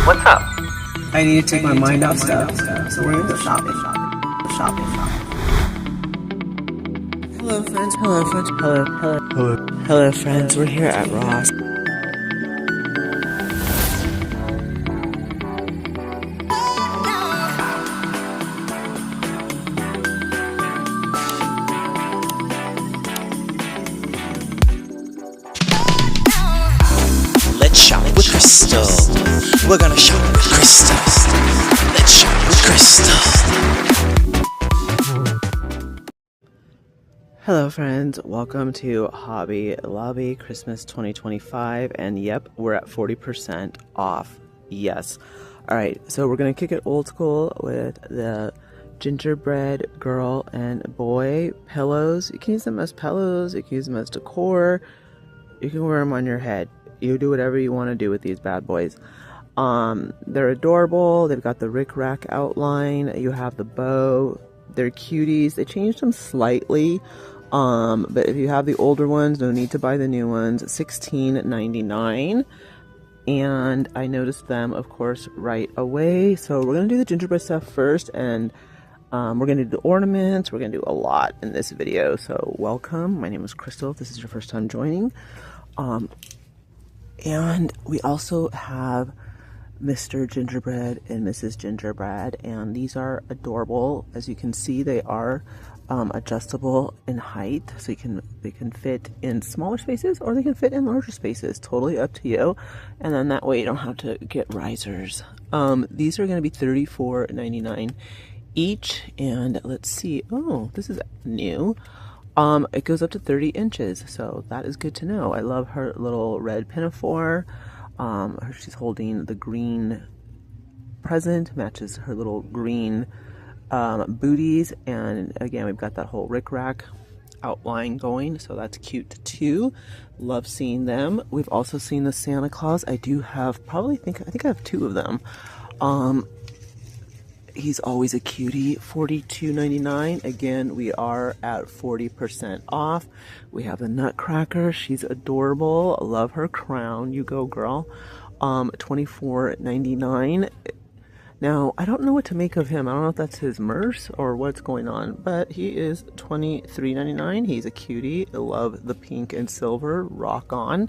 What's up? I need to take my mind off stuff, so we're gonna go shopping. Hello friends, hello friends, we're here at Ross. Let's shop with Crystal. We're gonna shop with Crystal. Let's shop with Crystal. Hello friends, welcome to Hobby Lobby Christmas 2025, and yep, we're at 40% off. Yes. Alright, so we're gonna kick it old school with the gingerbread girl and boy pillows. You can use them as pillows, you can use them as decor, you can wear them on your head. You do whatever you want to do with these bad boys. They're adorable. They've got the rickrack outline. You have the bow. They're cuties. They changed them slightly. But if you have the older ones, no need to buy the new ones. $16.99. And I noticed them, of course, right away. So we're going to do the gingerbread stuff first. And we're going to do the ornaments. We're going to do a lot in this video. So welcome. My name is Crystal. If this is your first time joining. And we also have Mr. Gingerbread and Mrs. Gingerbread, and these are adorable. As you can see, they are adjustable in height, so they can fit in smaller spaces or they can fit in larger spaces. Totally up to you. And then that way you don't have to get risers. These are going to be $34.99 each, and let's see. Oh, this is new. It goes up to 30 inches, so that is good to know. I love her little red pinafore. She's holding the green present, matches her little green booties, and again, we've got that whole rickrack outline going, so that's cute too. Love seeing them. We've also seen the Santa Claus. I do have I think I have two of them. He's always a cutie. $42.99. Again, we are at 40% off. We have the Nutcracker. She's adorable. Love her crown. You go, girl. $24.99. Now, I don't know what to make of him. I don't know if that's his merce or what's going on, but he is $23.99. He's a cutie. I love the pink and silver. Rock on.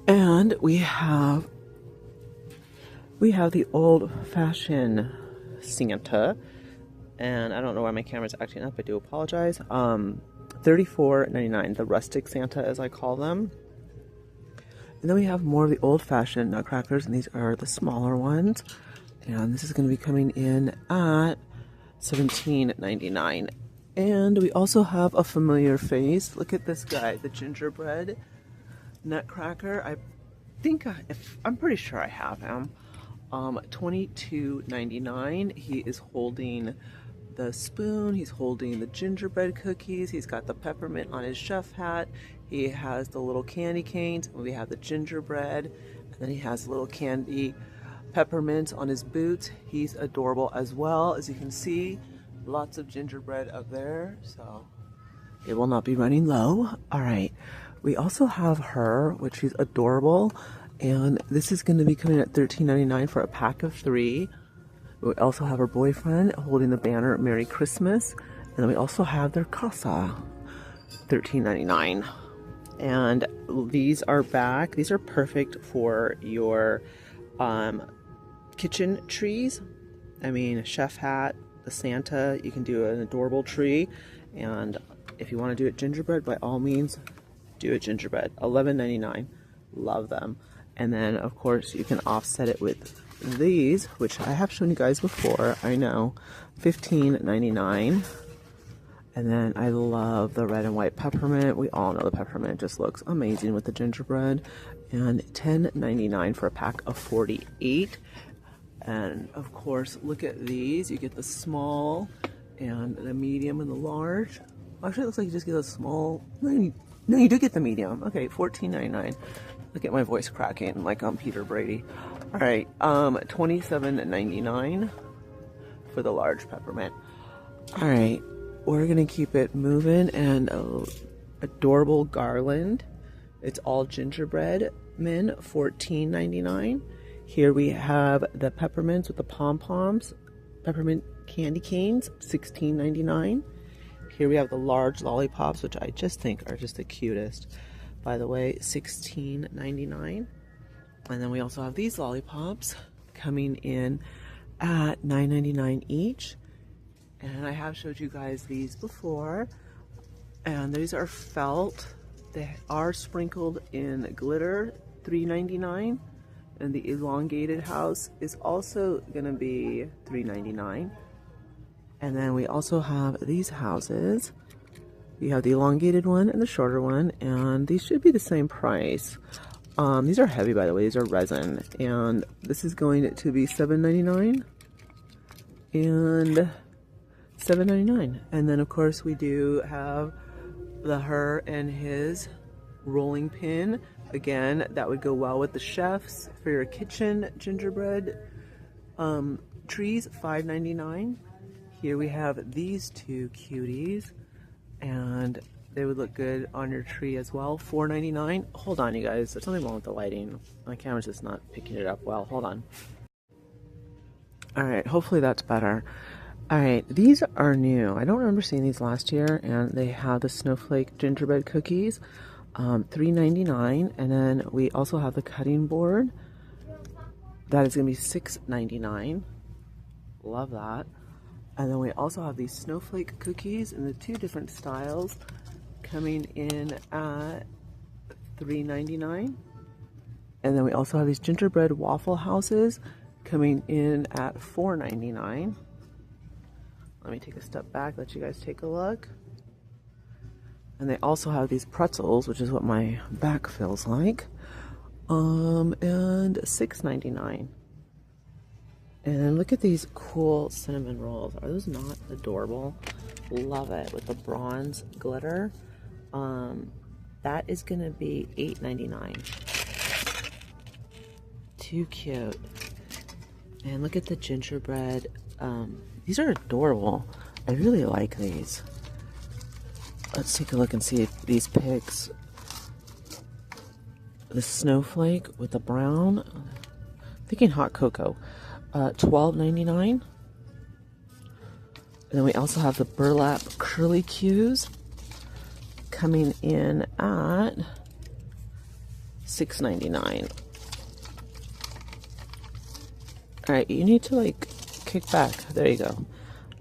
And we have the old-fashioned Santa, and I don't know why my camera's acting up. I do apologize. $34.99, the rustic Santa, as I call them. And then we have more of the old-fashioned Nutcrackers, and these are the smaller ones. And this is going to be coming in at $17.99. And we also have a familiar face. Look at this guy, the gingerbread Nutcracker. I'm pretty sure I have him. $22.99. He is holding the spoon. He's holding the gingerbread cookies. He's got the peppermint on his chef hat. He has the little candy canes. We have the gingerbread, and then he has little candy peppermint on his boots. He's adorable as well. As you can see, lots of gingerbread up there, so it will not be running low. All right. We also have her, which is adorable. And this is going to be coming at $13.99 for a pack of 3. We also have her boyfriend holding the banner Merry Christmas. And then we also have their casa, $13.99. And these are back. These are perfect for your kitchen trees. I mean, chef hat, the Santa. You can do an adorable tree. And if you want to do it gingerbread, by all means, do it gingerbread. $11.99. Love them. And then, of course, you can offset it with these, which I have shown you guys before, I know. $15.99. And then I love the red and white peppermint. We all know the peppermint just looks amazing with the gingerbread. And $10.99 for a pack of 48. And, of course, look at these. You get the small and the medium and the large. Actually, it looks like you just get a small. No, you do get the medium. Okay, $14.99. Look at my voice cracking like I'm Peter Brady. All right, $27.99 for the large peppermint. All right, we're gonna keep it moving, and adorable garland. It's all gingerbread men, $14.99. Here we have the peppermints with the pom-poms, peppermint candy canes, $16.99. Here we have the large lollipops, which I just think are just the cutest. By the way, $16.99. And then we also have these lollipops coming in at $9.99 each. And I have showed you guys these before. And these are felt. They are sprinkled in glitter, $3.99. And the elongated house is also gonna be $3.99. And then we also have these houses. You have the elongated one and the shorter one, and these should be the same price. These are heavy, by the way. These are resin, and this is going to be $7.99 and $7.99. And then of course we do have the her and his rolling pin. Again, that would go well with the chefs for your kitchen gingerbread trees, $5.99. Here we have these two cuties, and they would look good on your tree as well, $4.99. Hold on, you guys, there's something wrong with the lighting. My camera's just not picking it up well. Hold on. All right, hopefully that's better. All right, these are new. I don't remember seeing these last year, and they have the snowflake gingerbread cookies. $3.99, and then we also have the cutting board. That is going to be $6.99. Love that. And then we also have these snowflake cookies in the two different styles coming in at $3.99. And then we also have these gingerbread waffle houses coming in at $4.99. Let me take a step back, let you guys take a look. And they also have these pretzels, which is what my back feels like, and $6.99. And look at these cool cinnamon rolls. Are those not adorable? Love it, with the bronze glitter. That is gonna be $8.99. Too cute. And look at the gingerbread. These are adorable. I really like these. Let's take a look and see if these pics. The snowflake with the brown. I'm thinking hot cocoa. $12.99. And then we also have the burlap curly cues coming in at $6.99. All right, you need to like kick back. There you go.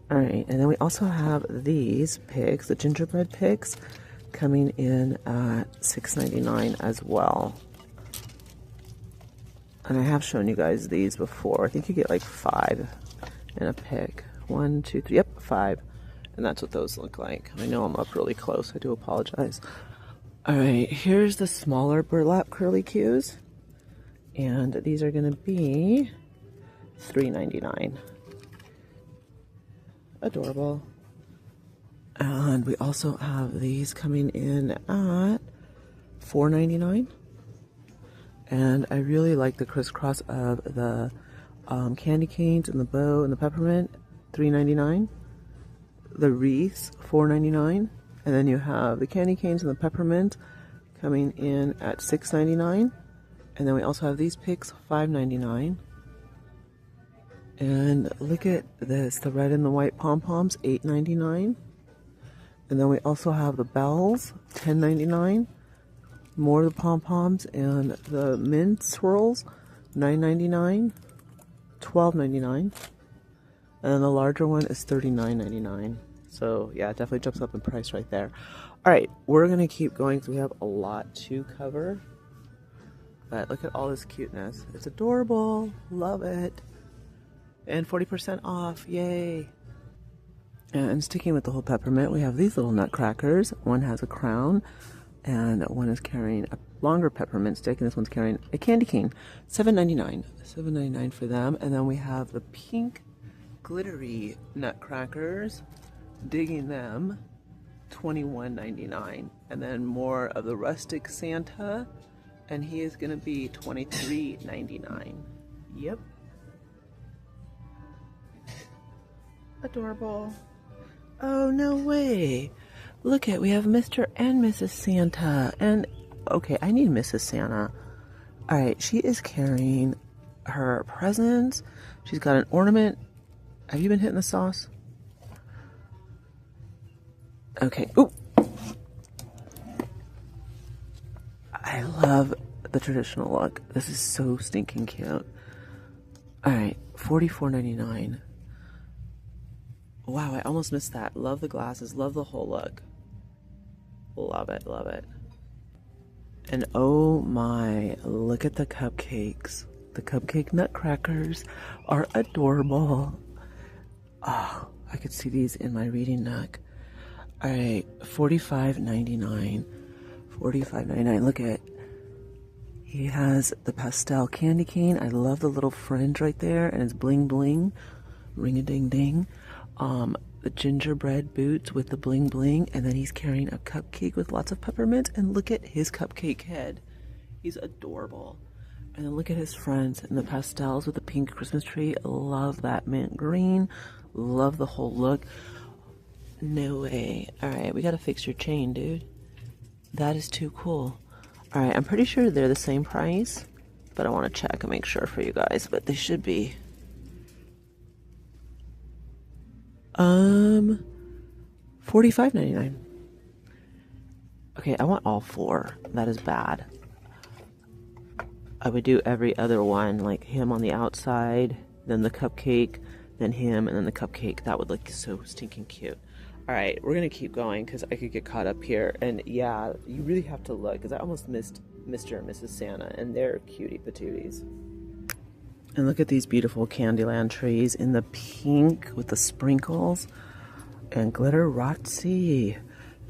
All right, and then we also have these pigs, the gingerbread pigs, coming in at $6.99 as well. And I have shown you guys these before. I think you get like 5 in a pig. 1, 2, 3, yep, 5. And that's what those look like. I know I'm up really close, I do apologize. All right, here's the smaller burlap curly cues. And these are gonna be $3.99. Adorable. And we also have these coming in at $4.99. And I really like the crisscross of the candy canes and the bow and the peppermint, $3.99. The wreaths, $4.99. And then you have the candy canes and the peppermint coming in at $6.99. And then we also have these picks, $5.99. And look at this, the red and the white pom-poms, $8.99. And then we also have the bells, $10.99. More of the pom-poms and the mint swirls, $9.99, $12.99. And then the larger one is $39.99. So yeah, it definitely jumps up in price right there. All right, we're gonna keep going because we have a lot to cover. But look at all this cuteness. It's adorable, love it. And 40% off, yay. And sticking with the whole peppermint, we have these little nutcrackers. One has a crown, and one is carrying a longer peppermint stick, and this one's carrying a candy cane. $7.99. $7.99 for them. And then we have the pink glittery nutcrackers. Digging them, $21.99. And then more of the rustic Santa, and he is gonna be $23.99. Yep. Adorable. Oh, no way. Look at, we have Mr. and Mrs. Santa. And, okay, I need Mrs. Santa. All right, she is carrying her presents. She's got an ornament. Have you been hitting the sauce? Okay. Ooh. I love the traditional look. This is so stinking cute. Alright, $44.99. Wow, I almost missed that. Love the glasses. Love the whole look. Love it. Love it. And oh my, look at the cupcakes. The cupcake Nutcrackers are adorable. Oh, I could see these in my reading nook. Alright, $45.99. $45.99. Look at, he has the pastel candy cane. I love the little fringe right there, and it's bling bling. Ring a ding ding. The gingerbread boots with the bling bling, and then he's carrying a cupcake with lots of peppermint, and look at his cupcake head. He's adorable. And then look at his friends in the pastels with the pink Christmas tree. Love that mint green. Love the whole look. No way. Alright, we gotta fix your chain, dude. That is too cool. Alright, I'm pretty sure they're the same price, but I want to check and make sure for you guys, but they should be. $45.99. Okay, I want all four. That is bad. I would do every other one, like him on the outside, then the cupcake, then him, and then the cupcake. That would look so stinking cute. Alright, we're going to keep going because I could get caught up here. And yeah, you really have to look because I almost missed Mr. and Mrs. Santa, and they're cutie patooties. And look at these beautiful Candyland trees in the pink with the sprinkles and glitter Rotsy.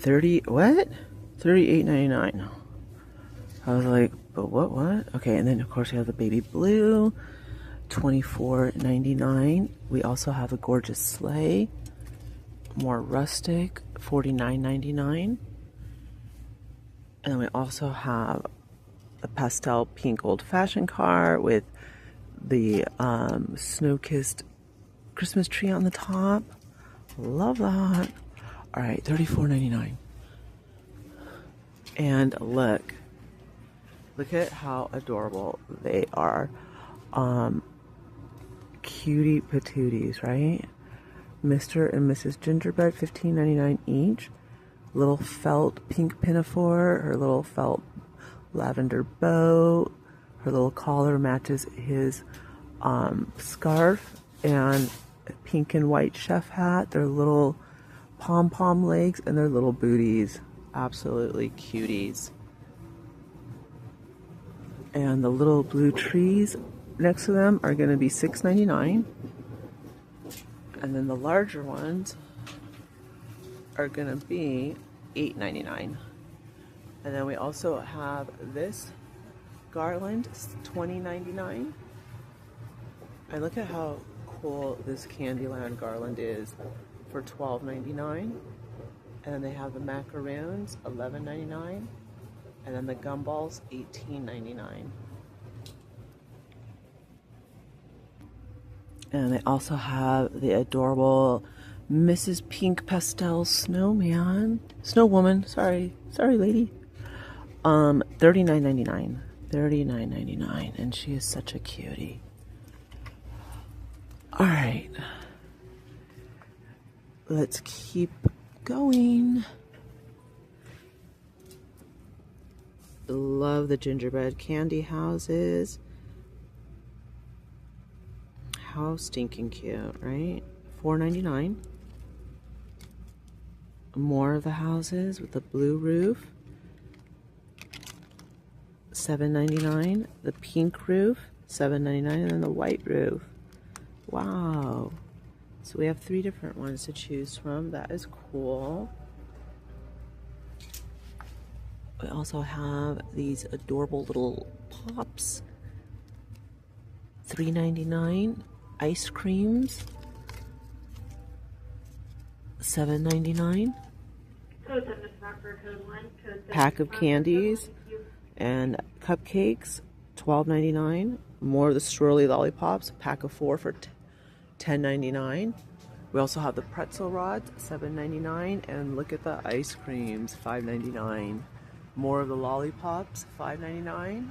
$38.99. I was like, but what? Okay, and then of course we have the baby blue, $24.99. We also have a gorgeous sleigh, more rustic, $49.99. And then we also have a pastel pink old-fashioned car with the snow-kissed Christmas tree on the top. Love that. All right, $34.99. And look at how adorable they are. Cutie patooties, right? Mr. and Mrs. Gingerbread, $15.99 each. Little felt pink pinafore, her little felt lavender bow. Her little collar matches his scarf, and a pink and white chef hat. Their little pom-pom legs and their little booties. Absolutely cuties. And the little blue trees next to them are going to be $6.99. And then the larger ones are going to be $8.99. And then we also have this garland, $20.99. And look at how cool this Candyland garland is for $12.99. And then they have the macaroons, $11.99. And then the gumballs, $18.99. And they also have the adorable Mrs. Pink Pastel Snowman. Snowwoman, sorry lady. $39.99. $39.99. And she is such a cutie. Alright. Let's keep going. Love the gingerbread candy houses. How stinking cute, right? $4.99. More of the houses with the blue roof. $7.99. The pink roof, $7.99, and then the white roof. Wow. So we have 3 different ones to choose from. That is cool. We also have these adorable little pops. $3.99. Ice creams. $7.99. Pack of candies and cupcakes. $12.99. More of the swirly lollipops. Pack of 4 for $10.99. We also have the pretzel rods, $7.99. And look at the ice creams, $5.99. More of the lollipops, $5.99.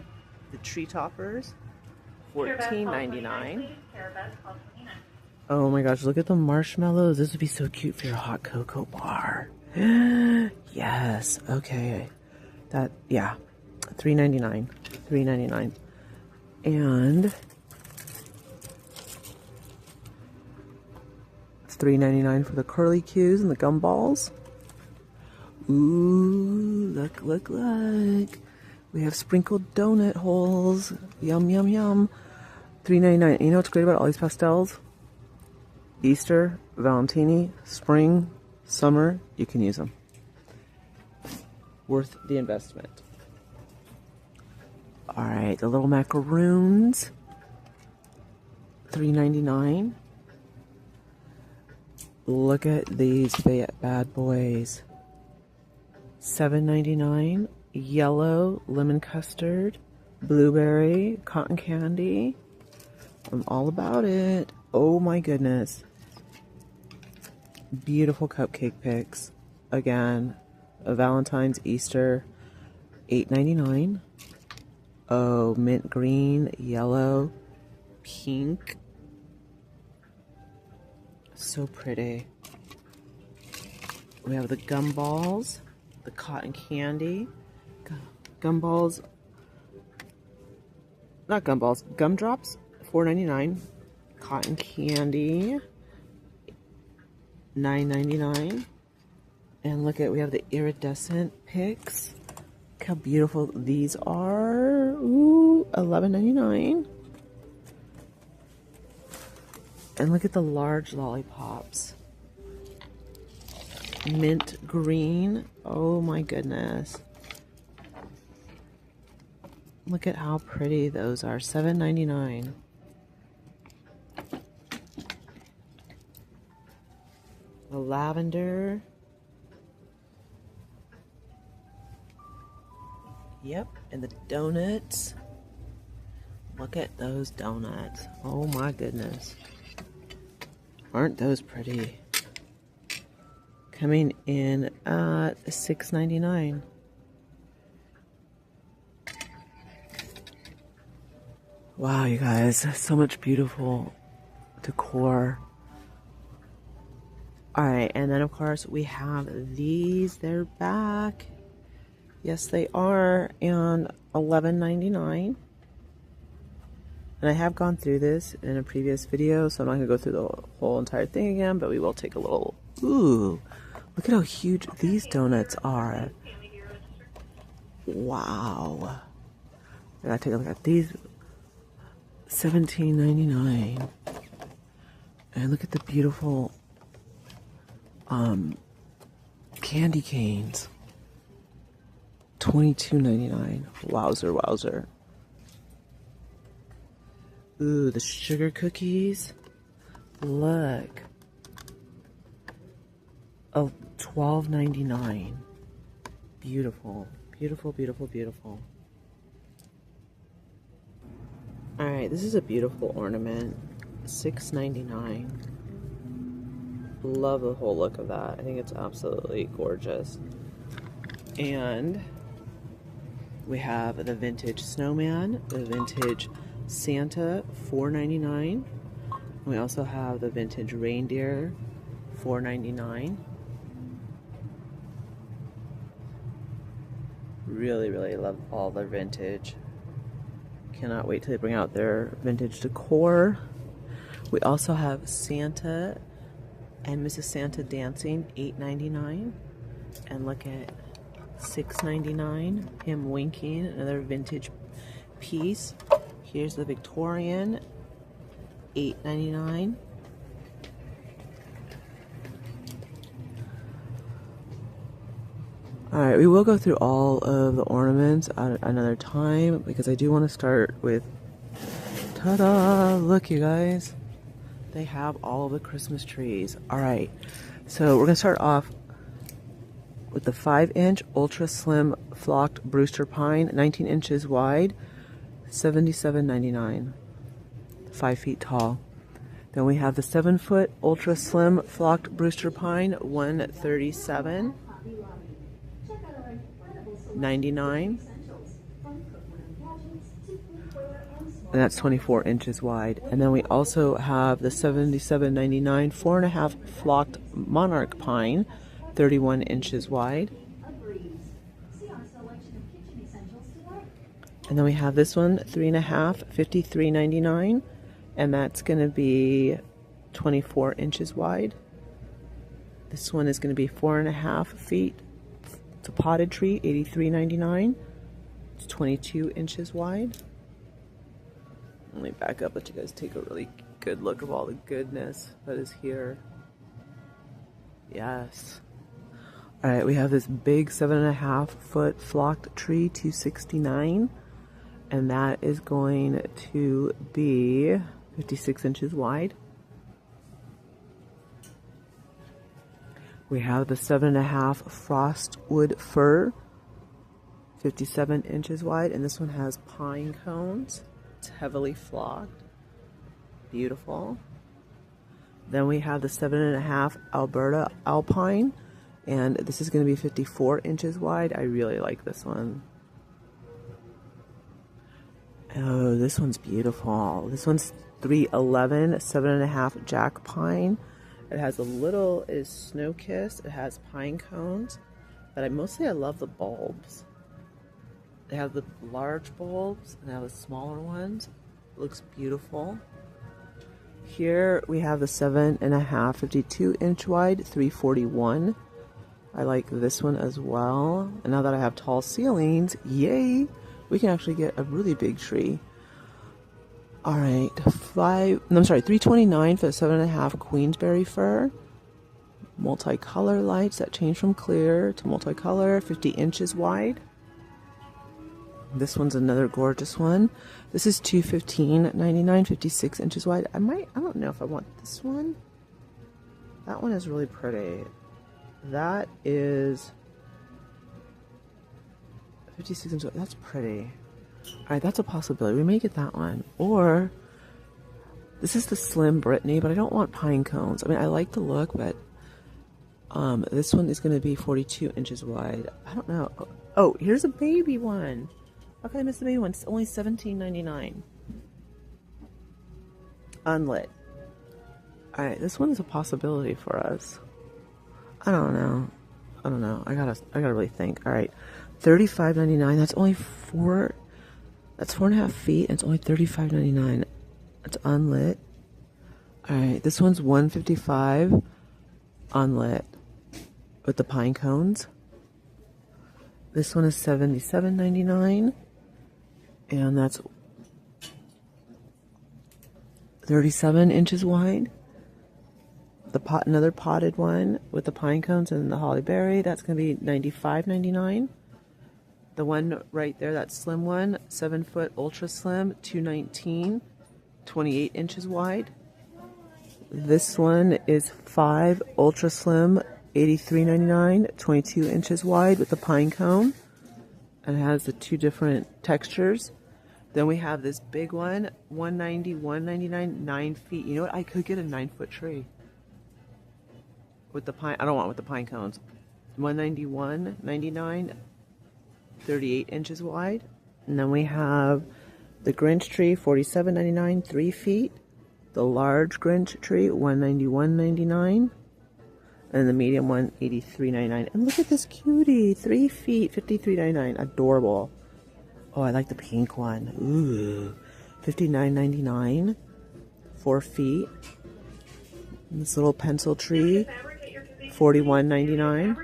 The tree toppers, $14.99. Oh my gosh, look at the marshmallows. This would be so cute for your hot cocoa bar. Yes, okay. That, yeah, $3.99. $3.99. And it's $3.99 for the curly cues and the gumballs. Ooh, look, look, look. We have sprinkled donut holes. Yum, yum, yum. $3.99. You know what's great about all these pastels? Easter, Valentini, spring, summer, you can use them. Worth the investment. Alright, the little macaroons. $3.99. Look at these bad boys. $7.99. Yellow, lemon custard, blueberry, cotton candy. I'm all about it. Oh my goodness. Beautiful cupcake picks. Again, a Valentine's, Easter, $8.99. Oh, mint green, yellow, pink. So pretty. We have the gumballs, the cotton candy. Gumballs, not gumballs, gumdrops, $4.99. Cotton candy, $9.99. And look at, we have the iridescent picks. Look how beautiful these are. Ooh, $11.99. And look at the large lollipops. Mint green. Oh my goodness. Look at how pretty those are. $7.99. The lavender. Yep, and the donuts. Look at those donuts. Oh my goodness. Aren't those pretty? Coming in at $6.99. Wow, you guys, so much beautiful decor. Alright, and then of course we have these. They're back. Yes, they are. And $11.99. And I have gone through this in a previous video, so I'm not going to go through the whole entire thing again, but we will take a little... Ooh, look at how huge these donuts are. Wow. I gotta take a look at these. $17.99. And look at the beautiful candy canes. $22.99. Wowzer, wowzer. Ooh, the sugar cookies. Look. Oh, $12.99. Beautiful. Beautiful, beautiful, beautiful. Alright, this is a beautiful ornament. $6.99. Love the whole look of that. I think it's absolutely gorgeous. And we have the vintage snowman, the vintage Santa, $4.99. We also have the vintage reindeer, $4.99. Really, really love all the vintage. Cannot wait till they bring out their vintage decor. We also have Santa and Mrs. Santa dancing, $8.99. And look at $6.99. Him winking, another vintage piece. Here's the Victorian, $8.99. Alright, we will go through all of the ornaments at another time because I do want to start with, ta-da, look you guys, they have all of the Christmas trees. Alright, so we're going to start off with the 5-inch ultra slim flocked Brewster pine, 19 inches wide, $77.99, 5 feet tall. Then we have the 7-foot ultra slim flocked Brewster pine, $137.99. and that's 24 inches wide. And then we also have the $77.99 4.5 flocked monarch pine, 31 inches wide. And then we have this one, 3.5, $53.99, and that's going to be 24 inches wide. This one is going to be 4.5 feet. It's a potted tree, $83.99. It's 22 inches wide. Let me back up, let you guys take a really good look of all the goodness that is here. Yes. All right, we have this big 7.5 foot flocked tree, $269. And that is going to be 56 inches wide. We have the 7.5 frostwood fir, 57 inches wide, and this one has pine cones. It's heavily flocked. Beautiful. Then we have the 7.5 Alberta alpine, and this is going to be 54 inches wide. I really like this one. Oh, this one's beautiful. This one's 311, 7.5 jack pine. It has a little is snow kiss. It has pine cones, but mostly I love the bulbs. They have the large bulbs and they have the smaller ones. It looks beautiful. Here we have the 7.5, 52 inch wide, 341. I like this one as well. And now that I have tall ceilings, yay! We can actually get a really big tree. All right, 329 for the 7.5 Queensberry fir. Multicolor lights that change from clear to multicolor, 50 inches wide. This one's another gorgeous one. This is $215.99, 56 inches wide. I don't know if I want this one. That one is really pretty. That is 56 inches. That's pretty. All right, that's a possibility. We may get that one. Or this is the Slim Brittany, but I don't want pine cones. I mean, I like the look, but this one is going to be 42 inches wide. I don't know. Oh, here's a baby one. How can I miss the baby one? It's only $17.99. Unlit. All right, this one is a possibility for us. I don't know. I gotta really think. All right. $35.99. That's only 4.5 feet, and it's only $35.99. It's unlit. All right, this one's $155 unlit with the pine cones. This one is $77.99, and that's 37 inches wide. Another potted one with the pine cones and the holly berry. That's going to be $95.99. The one right there, that slim one, 7 foot ultra slim, $219, 28 inches wide. This one is 5 ultra slim, $83.99, 22 inches wide with the pine cone. And it has the 2 different textures. Then we have this big one, $190, $199, 9 feet. You know what? I could get a 9-foot tree with the pine. I don't want with the pine cones. $191, $99. 38 inches wide. And then we have the Grinch tree, $47.99, 3 feet. The large Grinch tree, $191.99. And the medium one, $83.99. And look at this cutie, 3 feet, $53.99. Adorable. Oh, I like the pink one. Ooh, $59.99, 4 feet. And this little pencil tree, $41.99.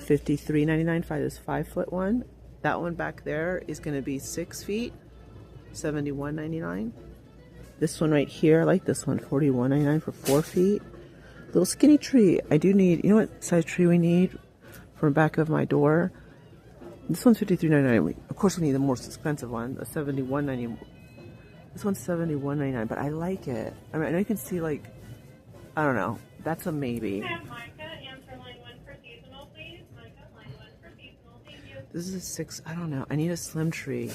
$53.99 for this 5-foot one. That one back there is going to be 6 feet, $71.99. This one right here, I like this one, $41.99 for 4 feet. Little skinny tree. I do need, you know what size tree we need for the back of my door? This one's $53.99. Of course, we need the more expensive one, a $71.99. This one's $71.99, but I like it. I mean, I know you can see, like, I don't know. That's a maybe. This is a 6, I don't know. I need a slim tree.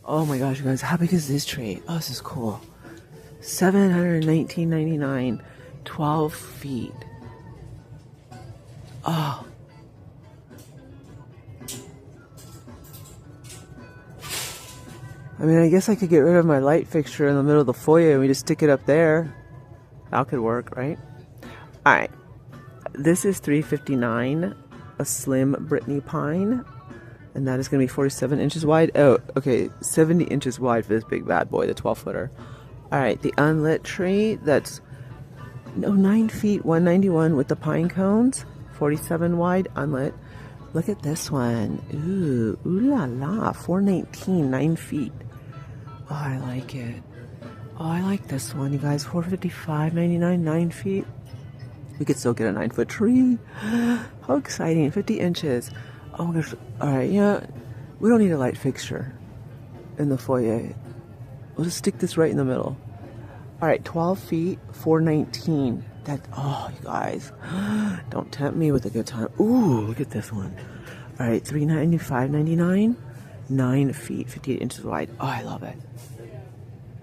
Oh my gosh, you guys, how big is this tree? Oh, this is cool. $719.99, 12 feet. Oh. I mean, I guess I could get rid of my light fixture in the middle of the foyer and we just stick it up there. That could work, right? Alright. This is $3.59, a slim Brittany pine. And that is going to be 47 inches wide. Oh, okay, 70 inches wide for this big bad boy, the 12-footer. Alright, the unlit tree, that's 9 feet, 191 with the pine cones. 47 wide, unlit. Look at this one. Ooh la la, 419, 9 feet. Oh, I like it. Oh, I like this one, you guys. 455.99, 9 feet. We could still get a 9-foot tree. How exciting, 50 inches. Oh my gosh. Alright, yeah, we don't need a light fixture in the foyer. We'll just stick this right in the middle. Alright, 12 feet, 419. That, oh, you guys, don't tempt me with a good time. Ooh, look at this one. Alright, $395.99, 9 feet, 58 inches wide. Oh, I love it.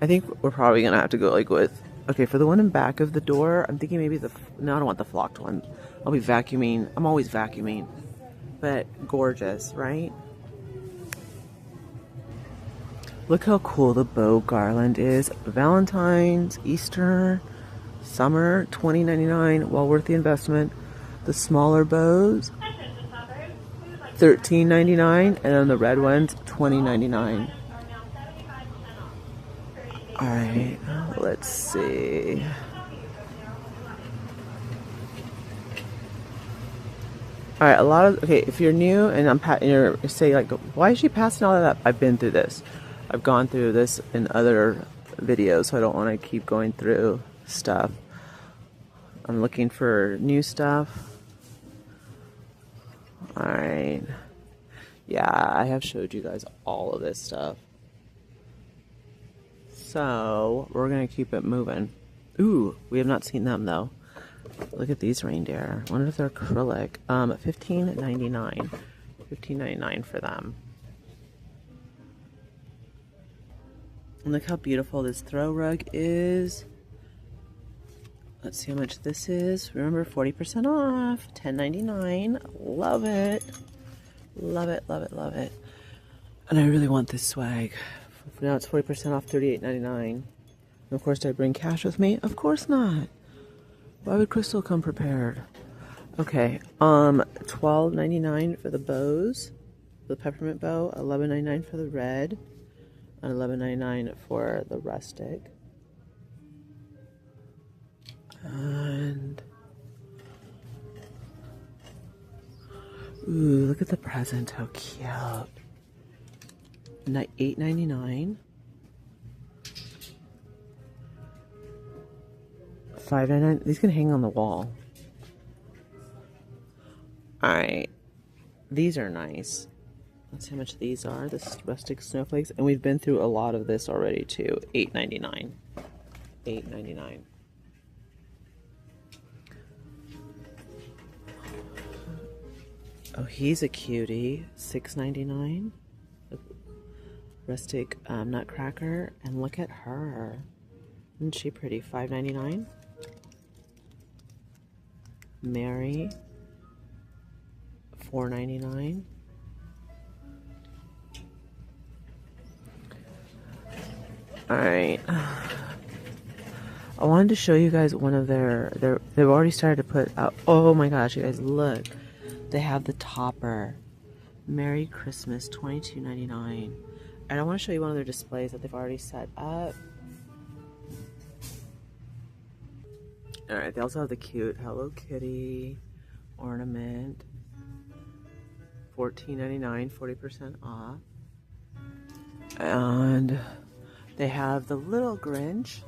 I think we're probably gonna have to go like with, okay, for the one in back of the door, I'm thinking maybe no, I don't want the flocked one. I'll be vacuuming. I'm always vacuuming. But gorgeous, right? Look how cool the bow garland is. Valentine's, Easter, summer, $20.99, well worth the investment. The smaller bows, $13.99, and then the red ones, $20.99. Alright, let's see. Alright, a lot of, okay, if you're new and you're say like, why is she passing all of that? I've been through this. I've gone through this in other videos, so I don't want to keep going through stuff. I'm looking for new stuff. Alright. Yeah, I have showed you guys all of this stuff. So, we're going to keep it moving. Ooh, we have not seen them though. Look at these reindeer. I wonder if they're acrylic. $15.99. $15.99 for them. And look how beautiful this throw rug is. Let's see how much this is. Remember, 40% off. $10.99. Love it. Love it, love it, love it. And I really want this swag. Now it's 40% off, $38.99. And of course, did I bring cash with me? Of course not. Why would Crystal come prepared? Okay, $12.99 for the bows, the peppermint bow, $11.99 for the red, and $11.99 for the rustic. And ooh, look at the present, how cute. $8.99. $5.99. These can hang on the wall. Alright. These are nice. Let's see how much these are. This is rustic snowflakes. And we've been through a lot of this already too. $8.99. $8.99. Oh, he's a cutie. $6.99. Rustic Nutcracker. And look at her. Isn't she pretty? $5.99. Mary, $4.99. Alright. I wanted to show you guys one of they've already started to put out, oh my gosh, you guys, look. They have the topper. Merry Christmas, $22.99. And I want to show you one of their displays that they've already set up. Alright, they also have the cute Hello Kitty ornament. $14.99, 40% off. And they have the little Grinch.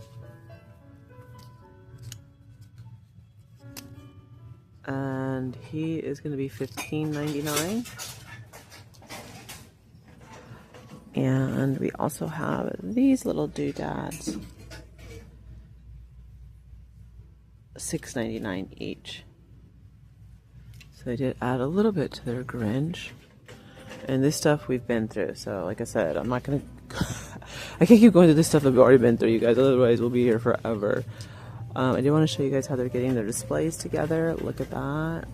And he is going to be $15.99. And we also have these little doodads. $6.99 each. So they did add a little bit to their Grinch. And this stuff we've been through. So like I said, I'm not going to... I can't keep going through this stuff that we've already been through, you guys. Otherwise, we'll be here forever. I do want to show you guys how they're getting their displays together. Look at that.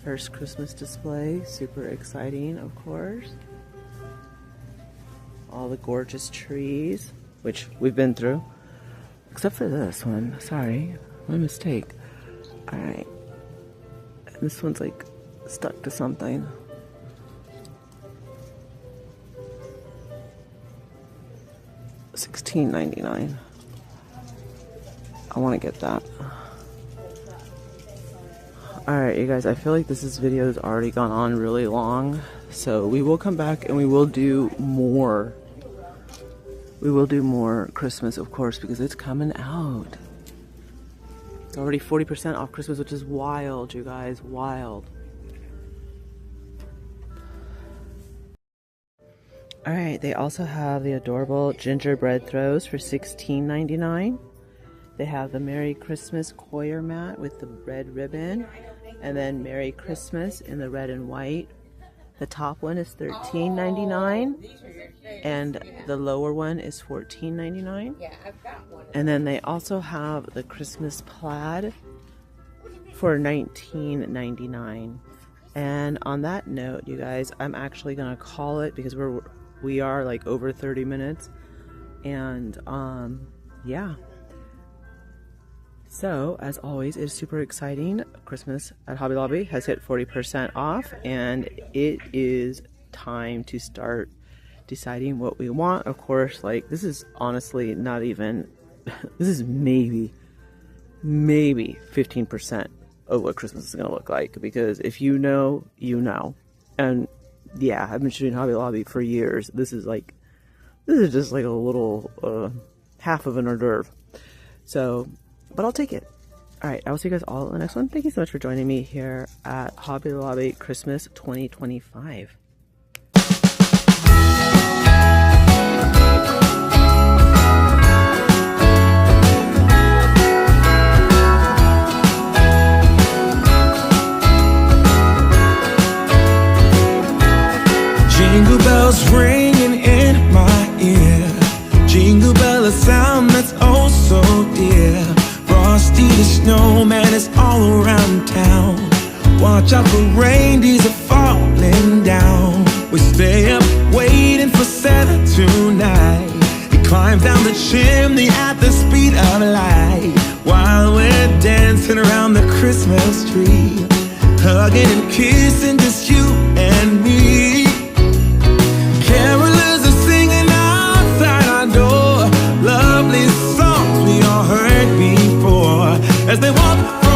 First Christmas display. Super exciting, of course. all the gorgeous trees, which we've been through. Except for this one. Sorry, my mistake. Alright. This one's like stuck to something. $16.99. I want to get that. Alright, you guys, I feel like this video has already gone on really long. So we will come back and we will do more. We will do more Christmas, of course, because it's coming out. It's already 40% off Christmas, which is wild, you guys. Wild. Alright, they also have the adorable gingerbread throws for $16.99. They have the Merry Christmas coir mat with the red ribbon. And then Merry Christmas in the red and white. The top one is $13.99. And the lower one is $14.99. And then they also have the Christmas plaid for $19.99. And on that note, you guys, I'm actually gonna call it because we are like over 30 minutes. And yeah. So, as always, it's super exciting. Christmas at Hobby Lobby has hit 40% off, and it is time to start deciding what we want. Of course, like, this is honestly not even, this is maybe 15% of what Christmas is going to look like, because if you know, you know. And yeah, I've been shooting Hobby Lobby for years. This is just like a little half of an hors d'oeuvre. So, but I'll take it. Alright, I will see you guys all in the next one. Thank you so much for joining me here at Hobby Lobby Christmas 2025. Jingle bells ringing in my ear. Jingle bell, a sound that's oh so dear. Frosty the snowman is all around town. Watch out for reindeers are falling down. We stay up waiting for Santa tonight. He climbs down the chimney at the speed of light, while we're dancing around the Christmas tree, hugging and kissing just you